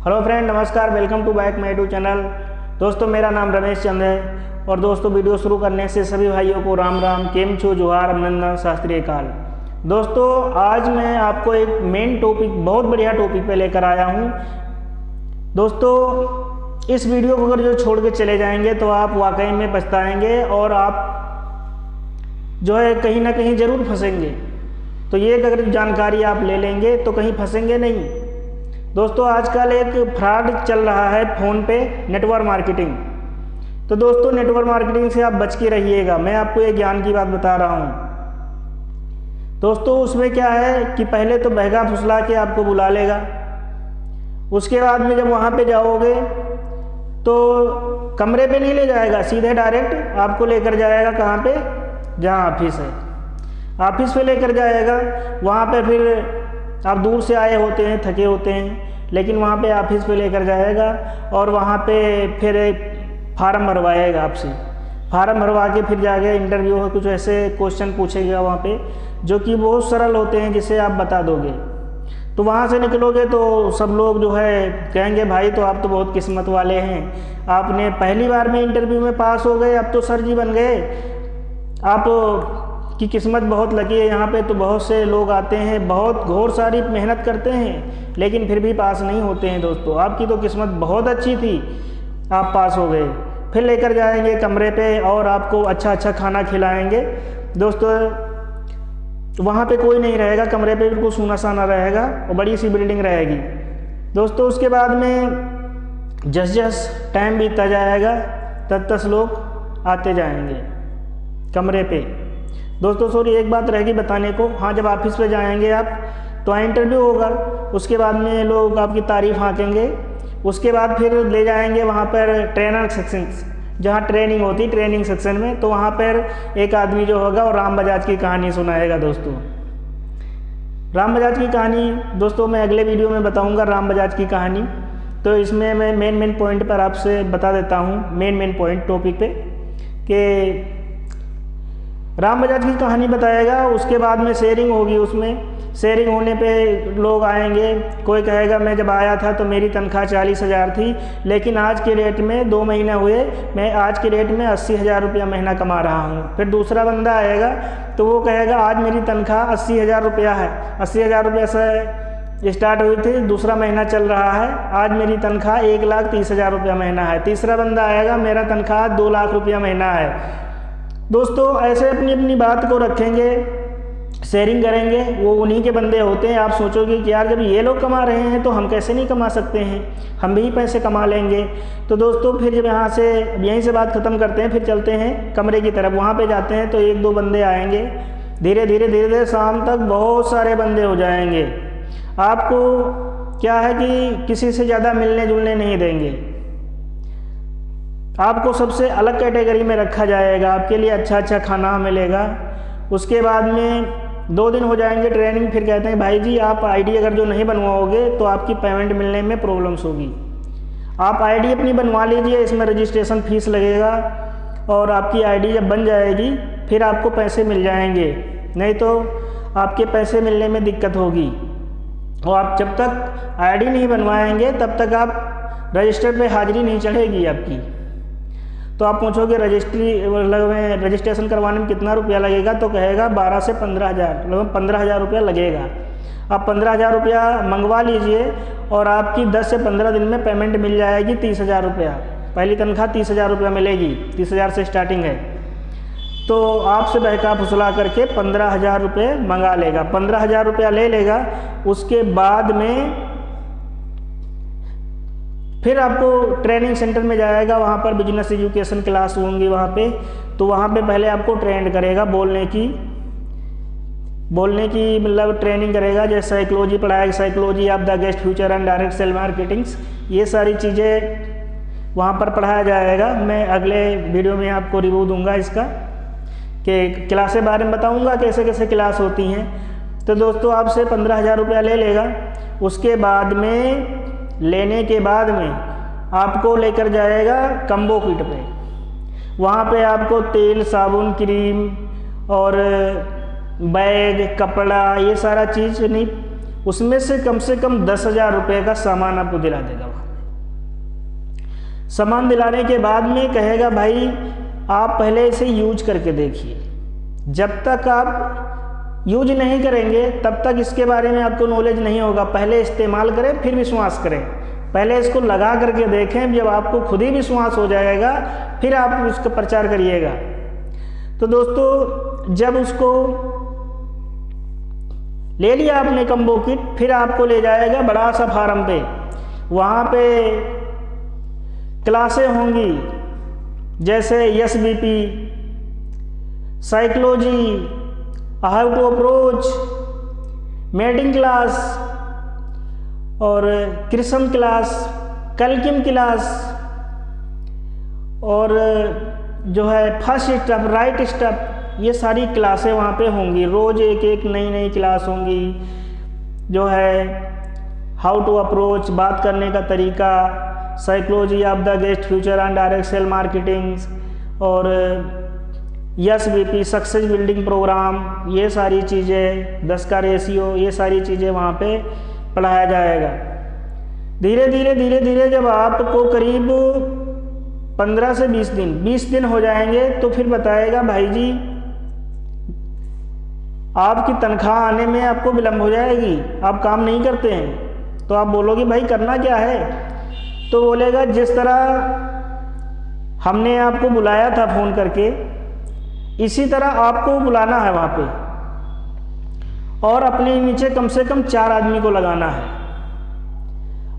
Hello friend, नमस्कार। Welcome to back my YouTube channel. दोस्तों, मेरा नाम रमेश चंद है और दोस्तों वीडियो शुरू करने से सभी भाइयों को राम राम, केम छो, जोहार, अभिनंदन, शास्त्रीय काल। दोस्तों, आज मैं आपको एक मेन टॉपिक, बहुत बढ़िया टॉपिक पे लेकर आया हूँ। दोस्तों, इस वीडियो को अगर जो छोड़ के चले जाएंगे तो आप वाकई में पछताएंगे और आप जो है कहीं ना कहीं ज़रूर फंसेंगे। तो ये अगर जानकारी आप ले लेंगे तो कहीं फंसेंगे नहीं। दोस्तों, आजकल एक फ्रॉड चल रहा है फ़ोन पे, नेटवर्क मार्केटिंग। तो दोस्तों, नेटवर्क मार्केटिंग से आप बच के रहिएगा। मैं आपको एक ज्ञान की बात बता रहा हूँ। दोस्तों, उसमें क्या है कि पहले तो बहका फुसला के आपको बुला लेगा। उसके बाद में जब वहाँ पे जाओगे तो कमरे पे नहीं ले जाएगा, सीधे डायरेक्ट आपको लेकर जाएगा कहाँ पे, जहाँ ऑफिस है, ऑफिस पे लेकर जाएगा। वहाँ पे फिर आप दूर से आए होते हैं, थके होते हैं, लेकिन वहाँ पे ऑफिस पे लेकर जाएगा और वहाँ पे फिर एक फार्म भरवाएगा आपसे। फार्म भरवा के फिर जाके इंटरव्यू है, कुछ ऐसे क्वेश्चन पूछेगा वहाँ पे जो कि बहुत सरल होते हैं, जिसे आप बता दोगे। तो वहाँ से निकलोगे तो सब लोग जो है कहेंगे, भाई तो आप तो बहुत किस्मत वाले हैं, आपने पहली बार में इंटरव्यू में पास हो गए, अब तो सर जी बन गए, आप की किस्मत बहुत लगी है। यहाँ पे तो बहुत से लोग आते हैं, बहुत घोर सारी मेहनत करते हैं, लेकिन फिर भी पास नहीं होते हैं। दोस्तों, आपकी तो किस्मत बहुत अच्छी थी, आप पास हो गए। फिर लेकर जाएंगे कमरे पे और आपको अच्छा अच्छा खाना खिलाएंगे। दोस्तों, वहाँ पे कोई नहीं रहेगा, कमरे पे बिल्कुल सूना साना रहेगा और बड़ी सी बिल्डिंग रहेगी। दोस्तों, उसके बाद में जस जस टाइम बीतता जाएगा तस लोग आते जाएंगे कमरे पे। दोस्तों, सॉरी, एक बात रहेगी बताने को। हाँ, जब ऑफिस पे जाएंगे आप तो इंटरव्यू होगा, उसके बाद में लोग आपकी तारीफ हाँकेंगे। उसके बाद फिर ले जाएंगे वहाँ पर ट्रेनर सेक्शन, जहाँ ट्रेनिंग होती, ट्रेनिंग सेक्शन में। तो वहाँ पर एक आदमी जो होगा वो राम बजाज की कहानी सुनाएगा। दोस्तों, राम बजाज की कहानी दोस्तों मैं अगले वीडियो में बताऊँगा, राम बजाज की कहानी। तो इसमें मैं मेन पॉइंट पर आपसे बता देता हूँ, मेन पॉइंट टॉपिक पे, कि राम बजाज की कहानी बताएगा। उसके बाद में शेयरिंग होगी, उसमें शेयरिंग होने पे लोग आएंगे। कोई कहेगा, मैं जब आया था तो मेरी तनख्वाह 40,000 थी, लेकिन आज के डेट में 2 महीने हुए, मैं आज के डेट में 80,000 रुपया महीना कमा रहा हूँ। फिर दूसरा बंदा आएगा तो वो कहेगा, आज मेरी तनख्वाह 80,000 रुपया है, 80,000 रुपये से स्टार्ट हुई थी, दूसरा महीना चल रहा है, आज मेरी तनख्वाह 1,30,000 रुपया महीना है। तीसरा बंदा आएगा, मेरा तनख्वाह 2 लाख रुपया महीना है। दोस्तों, ऐसे अपनी अपनी बात को रखेंगे, शेयरिंग करेंगे। वो उन्हीं के बंदे होते हैं। आप सोचोगे कि यार, जब ये लोग कमा रहे हैं तो हम कैसे नहीं कमा सकते हैं, हम भी पैसे कमा लेंगे। तो दोस्तों, फिर जब यहीं से बात ख़त्म करते हैं, फिर चलते हैं कमरे की तरफ। वहाँ पे जाते हैं तो 1-2 बंदे आएंगे, धीरे धीरे शाम तक बहुत सारे बंदे हो जाएंगे। आपको क्या है कि किसी से ज़्यादा मिलने जुलने नहीं देंगे, आपको सबसे अलग कैटेगरी में रखा जाएगा, आपके लिए अच्छा अच्छा खाना मिलेगा। उसके बाद में 2 दिन हो जाएंगे ट्रेनिंग, फिर कहते हैं, भाई जी आप आईडी अगर जो नहीं बनवाओगे तो आपकी पेमेंट मिलने में प्रॉब्लम्स होगी। आप आईडी अपनी बनवा लीजिए, इसमें रजिस्ट्रेशन फीस लगेगा और आपकी आईडी जब बन जाएगी फिर आपको पैसे मिल जाएंगे, नहीं तो आपके पैसे मिलने में दिक्कत होगी। और आप जब तक आईडी नहीं बनवाएंगे तब तक आप रजिस्टर पे हाजिरी नहीं चढ़ेगी आपकी। तो आप पूछोगे रजिस्ट्रेशन करवाने में कितना रुपया लगेगा, तो कहेगा 12 से 15,000, लगभग 15,000 रुपया लगेगा। आप 15,000 रुपया मंगवा लीजिए और आपकी 10 से 15 दिन में पेमेंट मिल जाएगी 30,000 रुपया। पहली तनख्वाह 30,000 रुपया मिलेगी, 30,000 से स्टार्टिंग है। तो आपसे बहका फुसला करके 15,000 रुपये मंगा लेगा, 15,000 रुपया ले लेगा। उसके बाद में फिर आपको ट्रेनिंग सेंटर में जाएगा, वहाँ पर बिजनेस एजुकेशन क्लास होंगी वहाँ पे। तो वहाँ पे पहले आपको ट्रेंड करेगा, बोलने की मतलब ट्रेनिंग करेगा। जैसे साइकोलॉजी पढ़ाएगा, psychology of the guest, future and direct sale marketings, ये सारी चीज़ें वहाँ पर पढ़ाया जाएगा। मैं अगले वीडियो में आपको रिव्यू दूंगा इसका, कि क्लास के बारे में बताऊँगा कैसे कैसे क्लास होती हैं। तो दोस्तों, आपसे 15,000 रुपया ले लेगा। उसके बाद में लेने के बाद में आपको लेकर जाएगा कम्बो किट पे। वहाँ पे आपको तेल, साबुन, क्रीम और बैग, कपड़ा, ये सारा चीज़ नहीं उसमें से कम 10,000 रुपये का सामान आपको दिला देगा। वहाँ सामान दिलाने के बाद में कहेगा भाई आप पहले इसे यूज करके देखिए। जब तक आप यूज नहीं करेंगे तब तक इसके बारे में आपको नॉलेज नहीं होगा। पहले इस्तेमाल करें फिर विश्वास करें, पहले इसको लगा करके देखें। जब आपको खुद ही विश्वास हो जाएगा फिर आप उसका प्रचार करिएगा। तो दोस्तों जब उसको ले लिया आपने कम्बो किट, फिर आपको ले जाएगा बड़ा सा फार्म पे। वहाँ पे क्लासें होंगी जैसे SBP, psychology, how to approach, मेडिंग क्लास और कृष्ण क्लास, कलकिम क्लास और जो है फर्स्ट स्टेप, राइट स्टेप, ये सारी क्लासें वहाँ पे होंगी। रोज़ एक एक नई क्लास होंगी। जो है हाउ टू अप्रोच, बात करने का तरीका, psychology of the guest, future and direct sell marketing और SBP, सक्सेस बिल्डिंग प्रोग्राम, ये सारी चीज़ें, 10 का रेशियो, ये सारी चीज़ें वहाँ पे पढ़ाया जाएगा। धीरे धीरे जब आपको करीब 15 से 20 दिन हो जाएंगे तो फिर बताएगा भाई जी आपकी तनख्वाह आने में आपको विलम्ब हो जाएगी, आप काम नहीं करते हैं। तो आप बोलोगे भाई करना क्या है? तो बोलेगा जिस तरह हमने आपको बुलाया था फ़ोन करके, इसी तरह आपको बुलाना है वहाँ पे और अपने नीचे कम से कम 4 आदमी को लगाना है।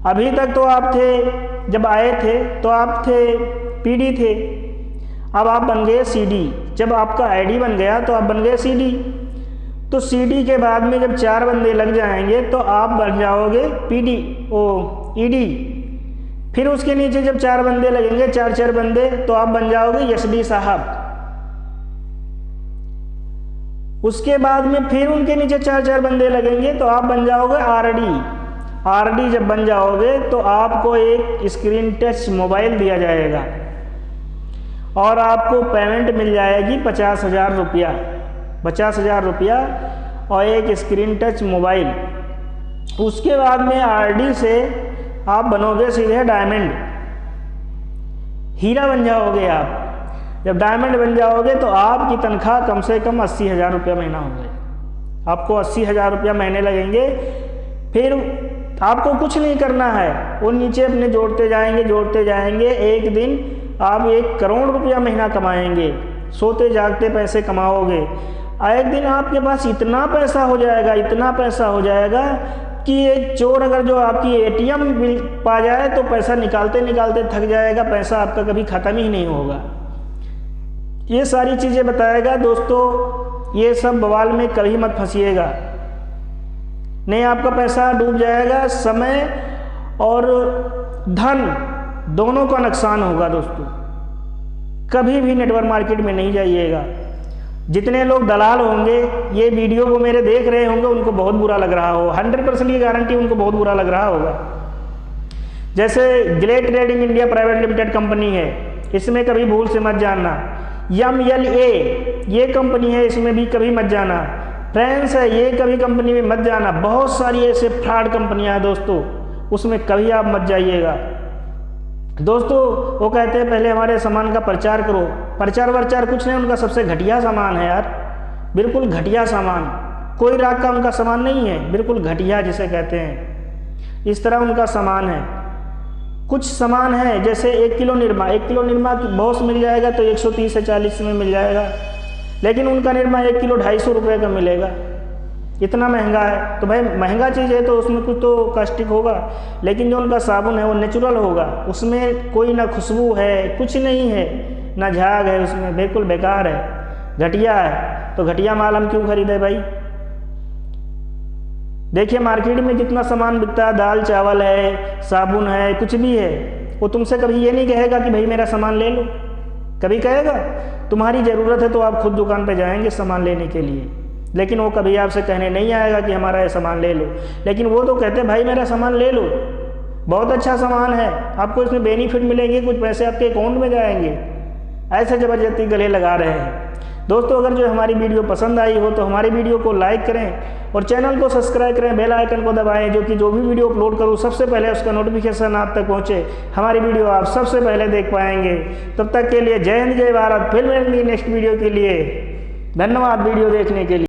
अभी तक तो आप थे, जब आए थे तो आप थे PD थे, अब आप बन गए CD। जब आपका ID बन गया तो आप बन गए CD। तो CD के बाद में जब 4 बंदे लग जाएंगे तो आप बन जाओगे ED। फिर उसके नीचे जब 4 बंदे लगेंगे, 4 बंदे, तो आप बन जाओगे SD साहब। उसके बाद में फिर उनके नीचे 4 बंदे लगेंगे तो आप बन जाओगे RD। जब बन जाओगे तो आपको एक स्क्रीन टच मोबाइल दिया जाएगा और आपको पेमेंट मिल जाएगी 50,000 रुपया, 50,000 रुपया और एक स्क्रीन टच मोबाइल। उसके बाद में RD से आप बनोगे सीधे डायमंड, हीरा बन जाओगे आप। जब डायमंड बन जाओगे तो आपकी तनख्वाह कम से कम 80,000 रुपया महीना हो गए। आपको 80,000 रुपया महीने लगेंगे। फिर आपको कुछ नहीं करना है, वो नीचे अपने जोड़ते जाएंगे। एक दिन आप 1 करोड़ रुपया महीना कमाएंगे, सोते जागते पैसे कमाओगे। एक दिन आपके पास इतना पैसा हो जाएगा कि एक चोर अगर जो आपकी ATM पा जाए तो पैसा निकालते थक जाएगा, पैसा आपका कभी ख़त्म ही नहीं होगा। ये सारी चीज़ें बताएगा। दोस्तों ये सब बवाल में कभी मत फंसिएगा, नहीं आपका पैसा डूब जाएगा, समय और धन दोनों का नुकसान होगा। दोस्तों कभी भी नेटवर्क मार्केट में नहीं जाइएगा। जितने लोग दलाल होंगे ये वीडियो को मेरे देख रहे होंगे, उनको बहुत बुरा लग रहा हो, 100% की गारंटी उनको बहुत बुरा लग रहा होगा। जैसे glade trading India private limited company है, इसमें कभी भूल से मत जाना। MLA ये कंपनी है, इसमें भी कभी मत जाना। फ्रेंड्स है ये कभी कंपनी में मत जाना। बहुत सारी ऐसे फ्रॉड कंपनियां हैं दोस्तों, उसमें कभी आप मत जाइएगा। दोस्तों वो कहते हैं पहले हमारे सामान का प्रचार करो। प्रचार वर्चार कुछ नहीं, उनका सबसे घटिया सामान है यार, बिल्कुल घटिया सामान। कोई राग का उनका सामान नहीं है, बिल्कुल घटिया जिसे कहते हैं, इस तरह उनका सामान है। कुछ सामान है जैसे 1 kilo Nirma, 1 kilo Nirma boss मिल जाएगा तो 130 से 40 में मिल जाएगा, लेकिन उनका निरमा 1 किलो 250 रुपये का मिलेगा। इतना महंगा है। तो भाई महंगा चीज़ है तो उसमें कुछ तो कास्टिक होगा, लेकिन जो उनका साबुन है वो नेचुरल होगा, उसमें कोई ना खुशबू है, कुछ नहीं है, ना झाग है उसमें, बिल्कुल बेकार है, घटिया है। तो घटिया माल हम क्यों खरीदे भाई? देखिए मार्केट में जितना सामान बिकता है, दाल चावल है, साबुन है, कुछ भी है, वो तुमसे कभी ये नहीं कहेगा कि भाई मेरा सामान ले लो। कभी कहेगा? तुम्हारी ज़रूरत है तो आप खुद दुकान पे जाएंगे सामान लेने के लिए, लेकिन वो कभी आपसे कहने नहीं आएगा कि हमारा ये सामान ले लो। लेकिन वो तो कहते हैं भाई मेरा सामान ले लो, बहुत अच्छा सामान है, आपको इसमें बेनिफिट मिलेंगे, कुछ पैसे आपके अकाउंट में जाएंगे। ऐसे ज़बरदस्ती गले लगा रहे हैं। दोस्तों अगर जो हमारी वीडियो पसंद आई हो तो हमारी वीडियो को लाइक करें और चैनल को सब्सक्राइब करें, बेल आइकन को दबाएं, जो कि जो भी वीडियो अपलोड करूँ सबसे पहले उसका नोटिफिकेशन आप तक पहुँचे, हमारी वीडियो आप सबसे पहले देख पाएंगे। तब तक के लिए जय हिंद जय भारत। फिर मिलेंगे नेक्स्ट वीडियो के लिए। धन्यवाद वीडियो देखने के लिए।